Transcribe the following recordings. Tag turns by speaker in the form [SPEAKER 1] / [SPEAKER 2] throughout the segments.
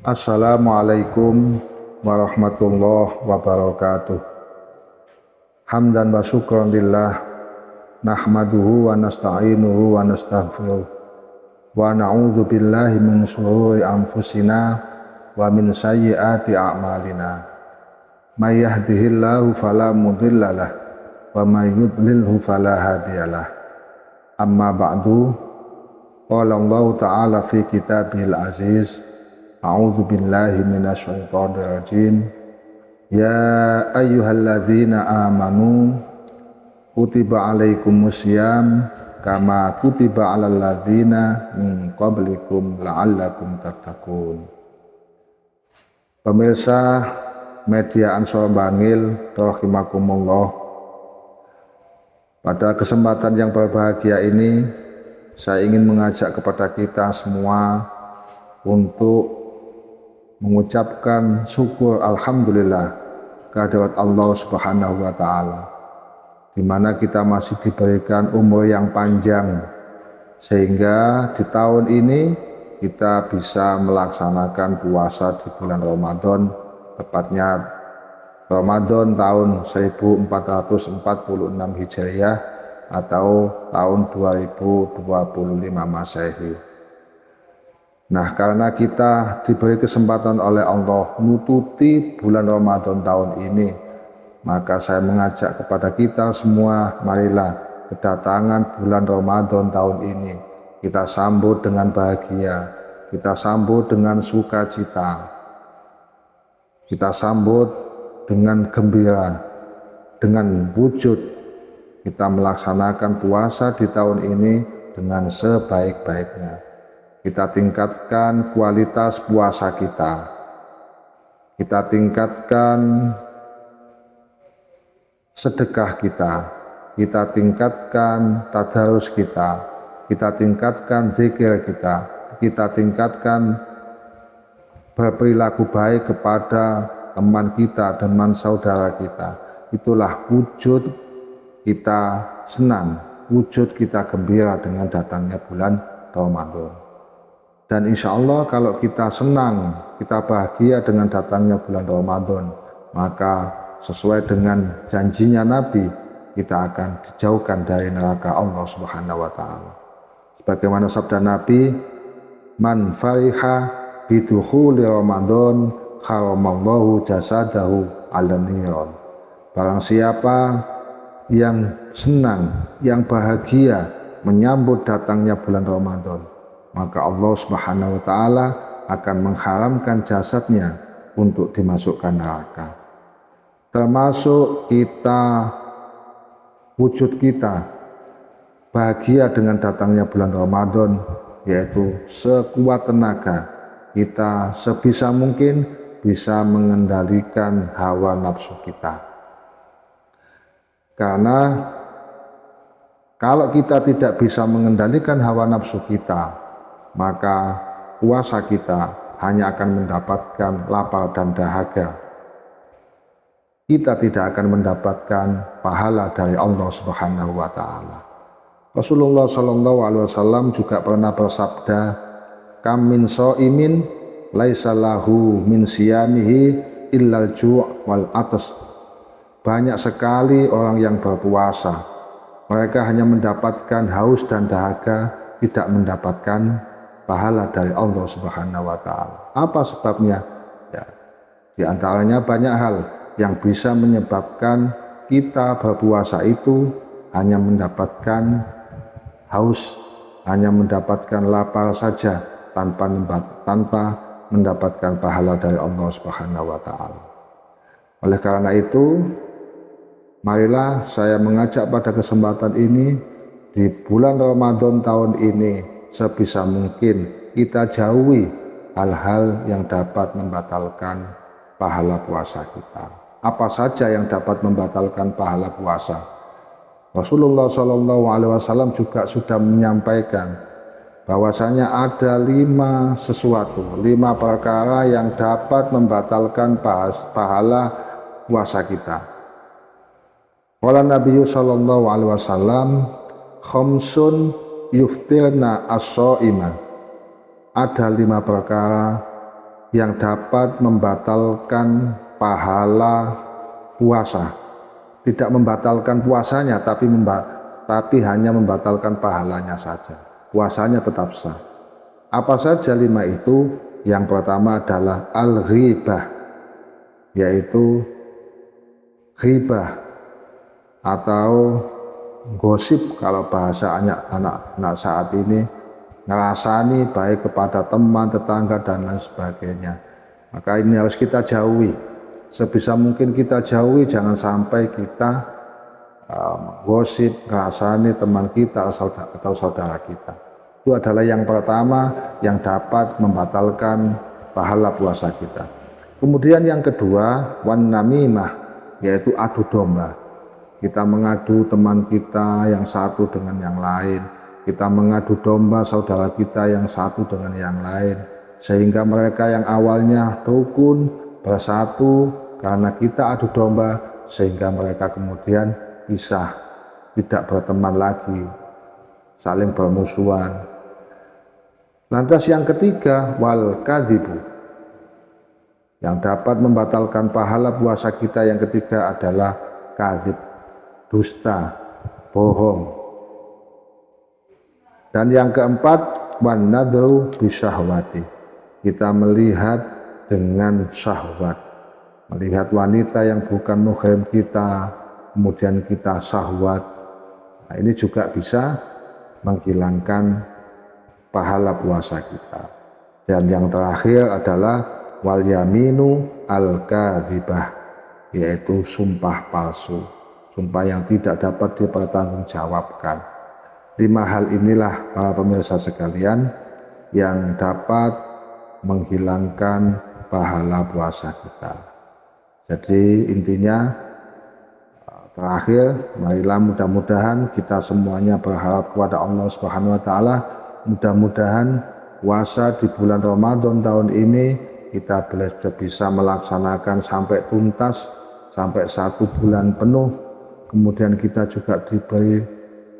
[SPEAKER 1] Assalamualaikum warahmatullahi wabarakatuh. Hamdan wa syukran lillah, nahmaduhu wa nasta'inuhu wa nastaghfiruh, wa na'udzu billahi min syururi anfusina wa min sayyiati a'malina. May yahdihillahu fala mudhillalah wa may yudlilhu fala hadiyalah. Amma ba'du, qala Allah ta'ala fi kitabihil aziz, a'udzu billahi minasyaitonir rajim. Ya ayyuhalladzina amanu kutiba alaikumusiyam kama kutiba alal ladzina min qablikum la'allakum tattaqun. Pemirsa media Ansor Bangil rahimakumullah, pada kesempatan yang berbahagia ini saya ingin mengajak kepada kita semua untuk mengucapkan syukur alhamdulillah kehadirat Allah Subhanahu wa taala, di mana kita masih diberikan umur yang panjang sehingga di tahun ini kita bisa melaksanakan puasa di bulan Ramadan, tepatnya Ramadan tahun 1446 Hijriah atau tahun 2025 Masehi. Nah, karena kita diberi kesempatan oleh Allah menutupi bulan Ramadan tahun ini, maka saya mengajak kepada kita semua, marilah kedatangan bulan Ramadan tahun ini kita sambut dengan bahagia, kita sambut dengan sukacita, kita sambut dengan gembira, dengan wujud kita melaksanakan puasa di tahun ini dengan sebaik-baiknya. Kita tingkatkan kualitas puasa kita, kita tingkatkan sedekah kita tingkatkan tadarus kita tingkatkan zikir kita tingkatkan berperilaku baik kepada teman kita, teman saudara kita. Itulah wujud kita senang, wujud kita gembira dengan datangnya bulan Ramadan. Dan insya Allah kalau kita senang, kita bahagia dengan datangnya bulan Ramadan, maka sesuai dengan janjinya Nabi, kita akan dijauhkan dari neraka Allah Subhanahu wa taala. Sebagaimana sabda Nabi, man fariha bidukhuli Ramadan haramallahu jasadahu 'alan niran. Barang siapa yang senang, yang bahagia menyambut datangnya bulan Ramadan, maka Allah Subhanahu wa taala akan mengharamkan jasadnya untuk dimasukkan neraka. Termasuk kita, wujud kita bahagia dengan datangnya bulan Ramadan, yaitu sekuat tenaga kita sebisa mungkin bisa mengendalikan hawa nafsu kita. Karena kalau kita tidak bisa mengendalikan hawa nafsu kita, maka puasa kita hanya akan mendapatkan lapar dan dahaga. Kita tidak akan mendapatkan pahala dari Allah Subhanahu wa taala. Rasulullah sallallahu alaihi wasallam juga pernah bersabda, kam min shaimin laisa lahu min siyamihi illal ju' wal atas. Banyak sekali orang yang berpuasa, mereka hanya mendapatkan haus dan dahaga, tidak mendapatkan pahala dari Allah Subhanahu wa taala. Apa sebabnya? Ya, di antaranya banyak hal yang bisa menyebabkan kita berpuasa itu hanya mendapatkan haus, hanya mendapatkan lapar saja tanpa mendapatkan pahala dari Allah Subhanahu wa taala. Oleh karena itu, marilah saya mengajak pada kesempatan ini di bulan Ramadan tahun ini, sebisa mungkin kita jauhi hal-hal yang dapat membatalkan pahala puasa kita. Apa saja yang dapat membatalkan pahala puasa? Rasulullah SAW juga sudah menyampaikan bahwasanya ada 5 perkara yang dapat membatalkan pahala puasa kita. Qala Nabi SAW, khamsun yuftirna as-shaima. Ada 5 perkara yang dapat membatalkan pahala puasa. Tidak membatalkan puasanya, tapi hanya membatalkan pahalanya saja. Puasanya tetap sah. Apa saja 5 itu? Yang pertama adalah al-ghibah, yaitu ghibah atau gosip kalau bahasa anak-anak saat ini, ngerasani baik kepada teman, tetangga, dan lain sebagainya. Maka ini harus kita jauhi. Sebisa mungkin kita jauhi, jangan sampai kita gosip, ngerasani teman kita atau saudara kita. Itu adalah yang pertama yang dapat membatalkan pahala puasa kita. Kemudian yang kedua, wan namimah, yaitu adu domba. Kita mengadu teman kita yang satu dengan yang lain. Kita mengadu domba saudara kita yang satu dengan yang lain. Sehingga mereka yang awalnya rukun, bersatu karena kita adu domba, sehingga mereka kemudian pisah, tidak berteman lagi, saling bermusuhan. Lantas yang ketiga, wal kadzibu, yang dapat membatalkan pahala puasa kita yang ketiga adalah kadzib, dusta, bohong. Dan yang keempat, wan nadru bisyahwati, kita melihat dengan syahwat, melihat wanita yang bukan muhrim kita, kemudian kita syahwat. Nah, ini juga bisa menghilangkan pahala puasa kita. Dan yang terakhir adalah wal yaminu al-kadzibah, yaitu sumpah palsu, sumpah yang tidak dapat dipertanggungjawabkan. 5 hal inilah para pemirsa sekalian yang dapat menghilangkan pahala puasa kita. Jadi intinya terakhir, marilah mudah-mudahan kita semuanya berharap kepada Allah Subhanahu wa taala, mudah-mudahan puasa di bulan Ramadan tahun ini kita bisa melaksanakan sampai tuntas, sampai 1 bulan penuh. Kemudian kita juga diberi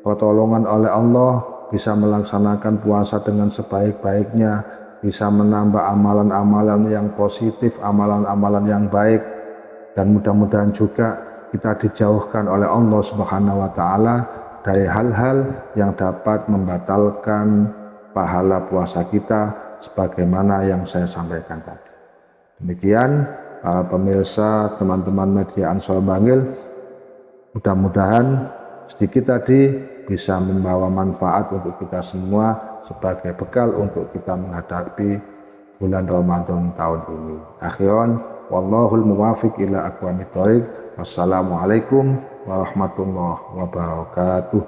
[SPEAKER 1] pertolongan oleh Allah, bisa melaksanakan puasa dengan sebaik-baiknya, bisa menambah amalan-amalan yang positif, amalan-amalan yang baik, dan mudah-mudahan juga kita dijauhkan oleh Allah Subhanahu wa taala dari hal-hal yang dapat membatalkan pahala puasa kita sebagaimana yang saya sampaikan tadi. Demikian pemirsa, teman-teman media Ansor Bangil, mudah-mudahan sedikit tadi bisa membawa manfaat untuk kita semua sebagai bekal untuk kita menghadapi bulan Ramadan tahun ini. Akhiran, wallahul muwafiq ila aqwamit thoriq. Wassalamualaikum warahmatullahi wabarakatuh.